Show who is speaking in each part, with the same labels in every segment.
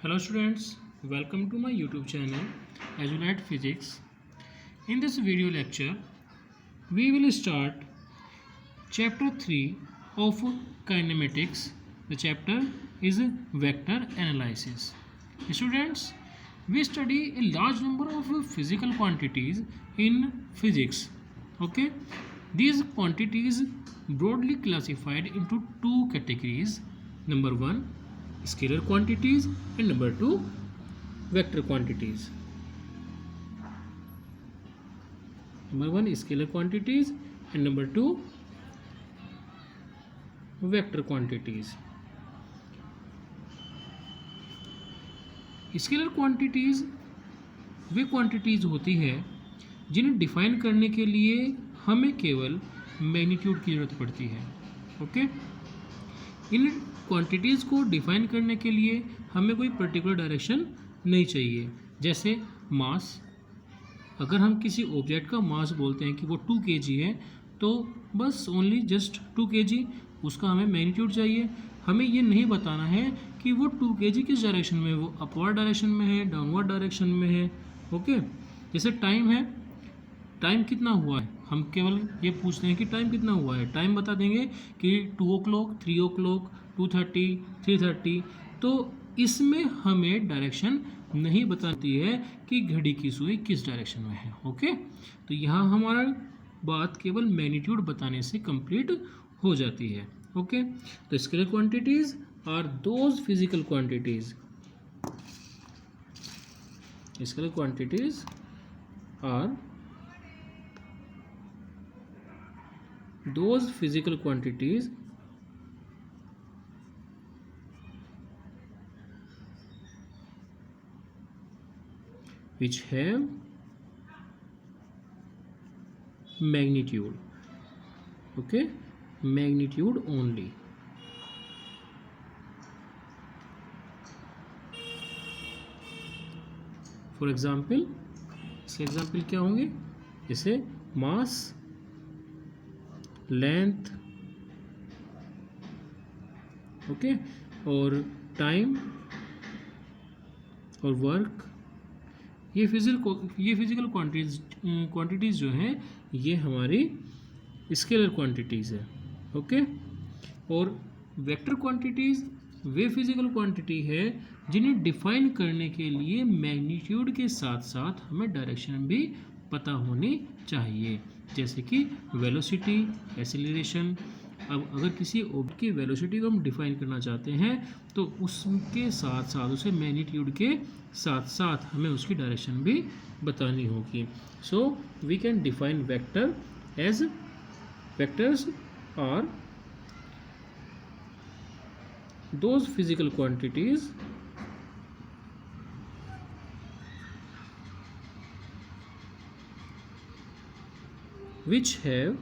Speaker 1: Hello students, welcome to my YouTube channel Azulite Physics. In this video lecture, we will start chapter 3 of kinematics. The chapter is vector analysis. Students, we study a large number of physical quantities in physics. Okay, these quantities broadly classified into two categories. Number 1, scalar quantities, and number 2, vector quantities. Number 1, scalar quantities, and number 2, vector quantities. Scalar quantities वे quantities होती हैं जिन्हें define करने के लिए हमें केवल magnitude की ज़रूरत पड़ती है. ओके, इन क्वांटिटीज़ को डिफाइन करने के लिए हमें कोई पर्टिकुलर डायरेक्शन नहीं चाहिए. जैसे मास, अगर हम किसी ऑब्जेक्ट का मास बोलते हैं कि वो 2 kg है, तो बस ओनली जस्ट 2 kg, उसका हमें मैग्नीट्यूड चाहिए. हमें ये नहीं बताना है कि वो 2 kg किस डायरेक्शन में है, वो अपवर्ड डायरेक्शन में है, डाउनवर्ड डायरेक्शन में है. ओके, जैसे टाइम है, टाइम कितना हुआ है, हम केवल ये पूछते हैं कि टाइम कितना हुआ है. टाइम बता देंगे कि 2 o'clock, 3 o'clock, 2:30, 3:30. तो इसमें हमें डायरेक्शन नहीं बताती है कि घड़ी की सुई किस डायरेक्शन में है. ओके, तो यहाँ हमारा बात केवल मैग्नीट्यूड बताने से कंप्लीट हो जाती है. ओके, तो scalar quantities are those physical quantities. Scalar quantities are those physical quantities which have magnitude. Okay, magnitude only. For example, इसके एग्जाम्पल क्या होंगे? जैसे मास, लेंथ, ओके, और टाइम और वर्क. ये फिजिकल क्वांटिटीज़ जो हैं ये हमारी स्केलर क्वांटिटीज़ है. ओके, और वेक्टर क्वांटिटीज़ वे फिजिकल क्वांटिटी है जिन्हें डिफाइन करने के लिए मैग्नीट्यूड के साथ साथ हमें डायरेक्शन भी पता होनी चाहिए. जैसे कि वेलोसिटी, एक्सीलरेशन. अब अगर किसी ऑब्जेक्ट की वेलोसिटी को हम डिफाइन करना चाहते हैं तो उसके साथ साथ उसे मैग्नीट्यूड के साथ साथ हमें उसकी डायरेक्शन भी बतानी होगी. So we can define vector as vectors are those physical quantities which have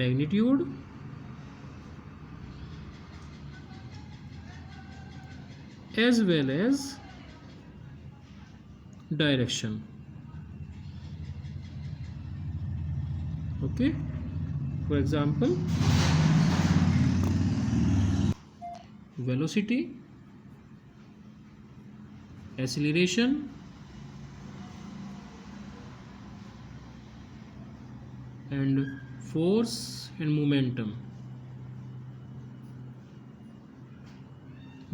Speaker 1: magnitude as well as direction. Okay, for example, velocity, acceleration, and force and momentum.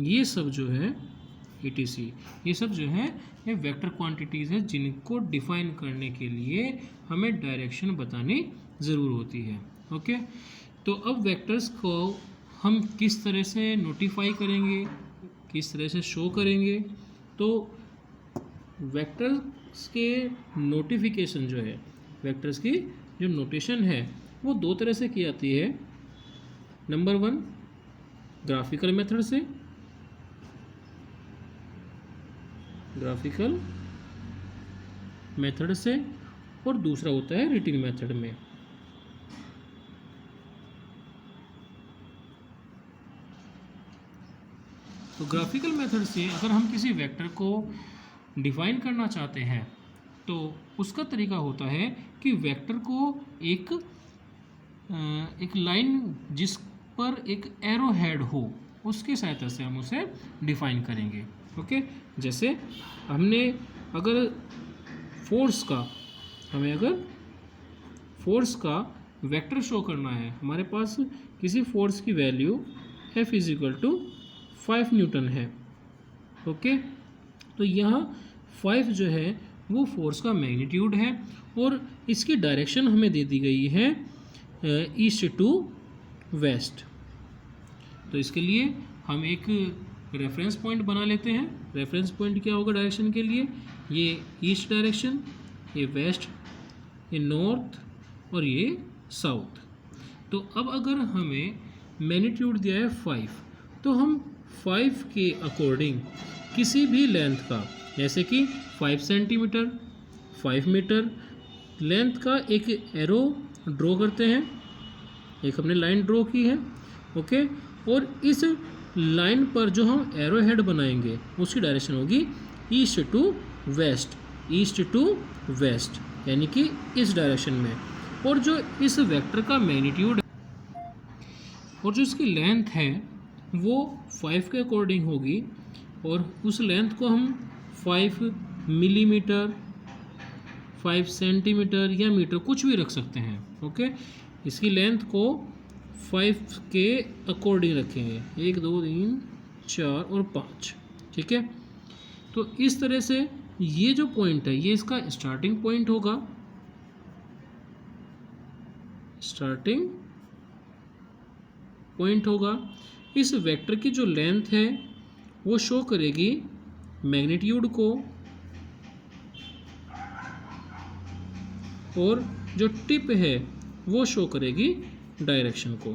Speaker 1: ये सब जो है etc, ये सब जो है ये वेक्टर क्वांटिटीज़ है जिनको डिफाइन करने के लिए हमें डायरेक्शन बतानी ज़रूर होती है. ओके, तो अब वेक्टर्स को हम किस तरह से नोटिफाई करेंगे, किस तरह से शो करेंगे. तो वेक्टर्स के नोटिफिकेशन जो है, वेक्टर्स की जो नोटेशन है वो 2 तरह से की जाती है. नंबर 1, ग्राफिकल मेथड से, ग्राफिकल मेथड से, और दूसरा होता है रिटिन मेथड में. तो ग्राफिकल मेथड से अगर हम किसी वेक्टर को डिफाइन करना चाहते हैं तो उसका तरीका होता है कि वेक्टर को एक लाइन जिस पर एक एरो हेड हो उसकी सहायता से हम उसे डिफाइन करेंगे। ओके, जैसे हमने अगर फोर्स का हमें अगर फोर्स का वेक्टर शो करना है, हमारे पास किसी फोर्स की वैल्यू F = 5 न्यूटन है। ओके, तो यहाँ 5 जो है वो फोर्स का मैग्नीट्यूड है और इसकी डायरेक्शन हमें दे दी गई है ईस्ट टू वेस्ट। तो इसके लिए हम एक रेफरेंस पॉइंट बना लेते हैं। रेफरेंस पॉइंट क्या होगा डायरेक्शन के लिए? ये ईस्ट डायरेक्शन, ये वेस्ट, ये नॉर्थ और ये साउथ। तो अब अगर हमें मैग्नीट्यूड दिया है 5, तो हम 5 के अकॉर्डिंग किसी भी लेंथ का, जैसे कि 5 सेंटीमीटर, 5 मीटर लेंथ का एक एरो ड्रॉ करते हैं। एक हमने लाइन ड्रॉ की है। ओके, और इस लाइन पर जो हम एरो हेड बनाएंगे उसकी डायरेक्शन होगी east to west, east to west, यानी कि इस डायरेक्शन में। और जो इस वेक्टर का मैग्नीट्यूड और जो इसकी लेंथ है वो 5 के अकॉर्डिंग होगी, और उस लेंथ को हम 5 मिलीमीटर, 5 सेंटीमीटर या मीटर कुछ भी रख सकते हैं। ओके, इसकी लेंथ को 5 के अकॉर्डिंग रखेंगे, 1 2 3 4 और 5। ठीक है, तो इस तरह से ये जो पॉइंट है ये इसका स्टार्टिंग पॉइंट होगा। स्टार्टिंग पॉइंट होगा। इस वेक्टर की जो लेंथ है वो शो करेगी मैग्नीट्यूड को, और जो टिप है वो शो करेगी डायरेक्शन को।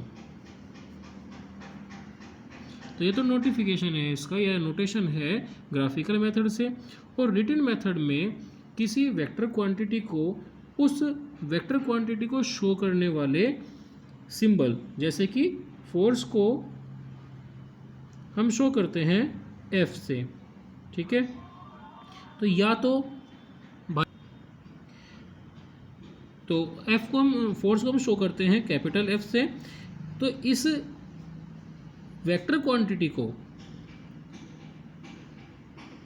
Speaker 1: तो ये तो नोटिफिकेशन है इसका, या नोटेशन है ग्राफिकल मेथड से। और रिटन मेथड में किसी वेक्टर क्वांटिटी को, उस वेक्टर क्वांटिटी को शो करने वाले सिंबल, जैसे कि फोर्स को हम शो करते हैं F से। ठीक है, तो या तो F को हम, फोर्स को हम शो करते हैं कैपिटल F से। तो इस वेक्टर क्वांटिटी को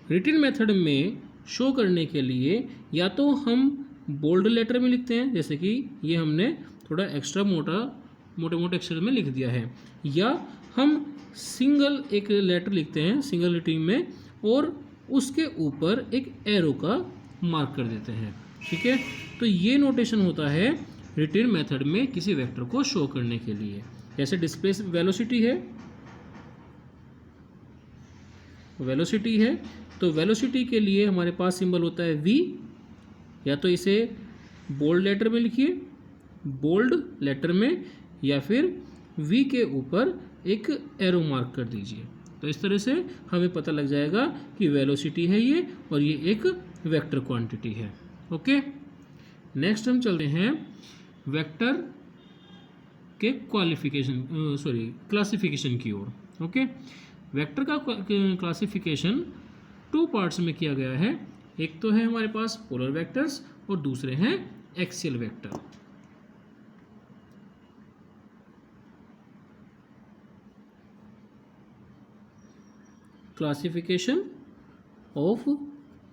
Speaker 1: रिटन मेथड में शो करने के लिए या तो हम बोल्ड लेटर में लिखते हैं, जैसे कि ये हमने थोड़ा एक्स्ट्रा मोटे मोटे अक्षर में लिख दिया है, या हम सिंगल एक लेटर लिखते हैं सिंगल रीडिंग में और उसके ऊपर एक एरो का मार्क कर देते हैं। ठीक है, तो ये नोटेशन होता है रिटन मेथड में किसी वेक्टर को शो करने के लिए। जैसे डिस्प्लेस वेलोसिटी है, वेलोसिटी है, तो वेलोसिटी के लिए हमारे पास सिंबल होता है v, या तो इसे बोल्ड लेटर में लिखिए, बोल्ड लेटर में, या फिर v के ऊपर एक एरो मार्क कर दीजिए। तो इस तरह से हमें पता लग जाएगा कि वेलोसिटी है ये, और ये एक वेक्टर क्वांटिटी है। ओके, नेक्स्ट हम चलते हैं वेक्टर के क्लासिफिकेशन की ओर। ओके, वेक्टर का क्लासिफिकेशन 2 पार्ट्स में किया गया है। एक तो है हमारे पास पोलर वेक्टर्स और दूसरे हैं axial vector. Classification of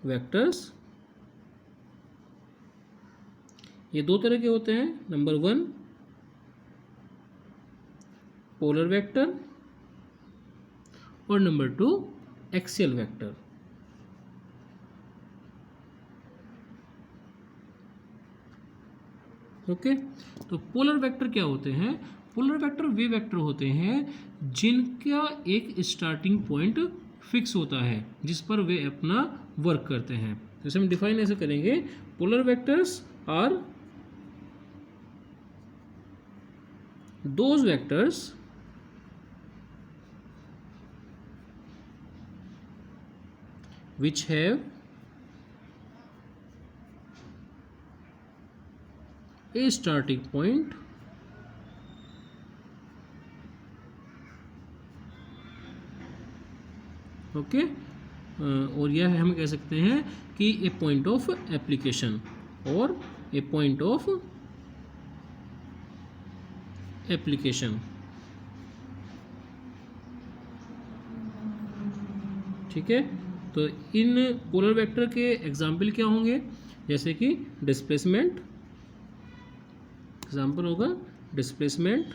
Speaker 1: vectors, ये 2 तरह के होते हैं। नंबर 1 पोलर वेक्टर और नंबर 2 एक्सियल वेक्टर। ओके, तो पोलर वेक्टर क्या होते हैं? पोलर वेक्टर वे वेक्टर होते हैं जिनका एक स्टार्टिंग पॉइंट फिक्स होता है जिस पर वे अपना वर्क करते हैं। जैसे हम डिफाइन ऐसे करेंगे, polar vectors are those vectors which have a starting point okay, और यह हम कह सकते हैं कि ए पॉइंट ऑफ एप्लीकेशन और ए पॉइंट ऑफ एप्लीकेशन। ठीक है। तो इन पोलर वेक्टर के एग्जाम्पल क्या होंगे, जैसे कि डिस्प्लेसमेंट, एग्जाम्पल होगा डिस्प्लेसमेंट,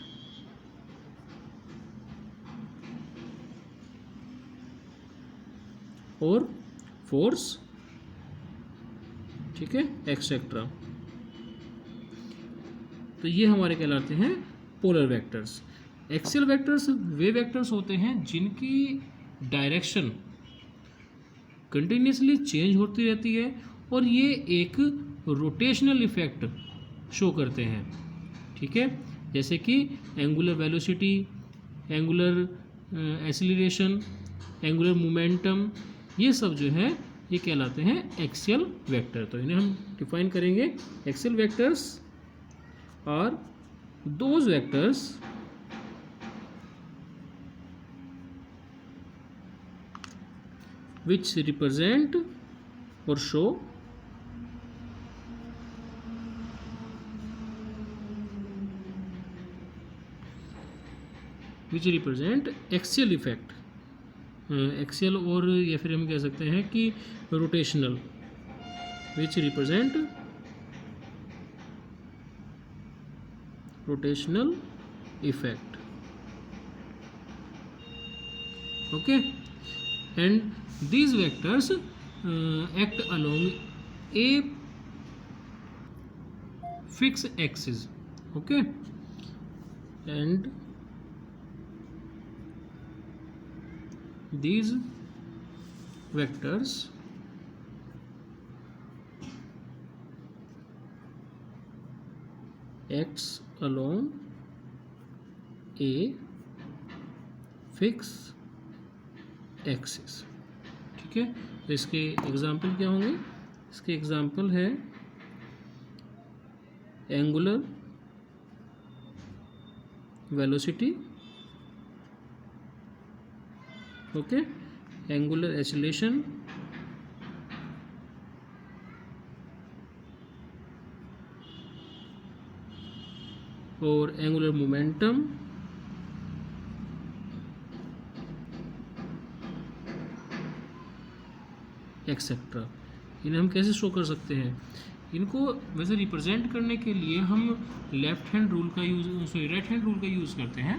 Speaker 1: और फोर्स, ठीक है, एक्सेट्रा। तो ये हमारे कहलाते हैं पोलर वेक्टर्स। एक्सियल वेक्टर्स वे वेक्टर्स होते हैं जिनकी डायरेक्शन कंटिन्यूसली चेंज होती रहती है और ये एक रोटेशनल इफेक्ट शो करते हैं, ठीक है। जैसे कि angular velocity, angular acceleration, angular momentum, ये सब जो है ये कहलाते हैं एक्सियल वेक्टर। तो इन्हें हम डिफाइन करेंगे। Axial vectors are those vectors which represent or show axial effect, axial, और या फिर हम कह सकते हैं कि rotational, which represent rotational effect, okay. And these vectors act along a fixed axis, okay, and these vectors acts along a fixed axis, ठीक है। तो इसके एग्जाम्पल क्या होंगे, इसके एग्जाम्पल है angular velocity, okay, angular acceleration, और एंगुलर मोमेंटम, एक्सेट्रा। इन्हें हम कैसे शो कर सकते हैं, इनको वैसे रिप्रेजेंट करने के लिए हम लेफ्ट हैंड रूल का राइट हैंड रूल का यूज़ करते हैं,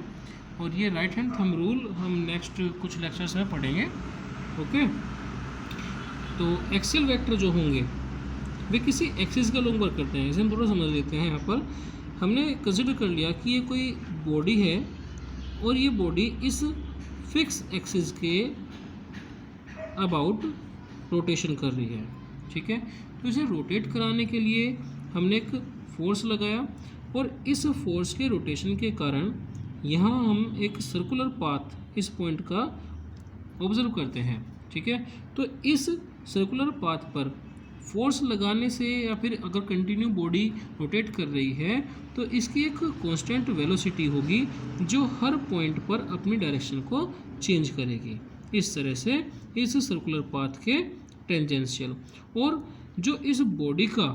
Speaker 1: और ये राइट हैंड थंब रूल हम नेक्स्ट कुछ लेक्चर्स में पढ़ेंगे, ओके। तो एक्सियल वेक्टर जो होंगे वे किसी एक्सिस का लोग वर्क करते हैं। इसे हम थोड़ा समझ लेते हैं। यहाँ पर हमने कंसिडर कर लिया कि ये कोई बॉडी है और ये बॉडी इस फिक्स एक्सिस के अबाउट रोटेशन कर रही है, ठीक है। तो इसे रोटेट कराने के लिए हमने एक फोर्स लगाया, और इस फोर्स के रोटेशन के कारण यहाँ हम एक सर्कुलर पाथ इस पॉइंट का ऑब्जर्व करते हैं, ठीक है। तो इस सर्कुलर पाथ पर फोर्स लगाने से या फिर अगर कंटिन्यू बॉडी रोटेट कर रही है तो इसकी एक कांस्टेंट वेलोसिटी होगी जो हर पॉइंट पर अपनी डायरेक्शन को चेंज करेगी, इस तरह से इस सर्कुलर पाथ के टेंजेंशियल। और जो इस बॉडी का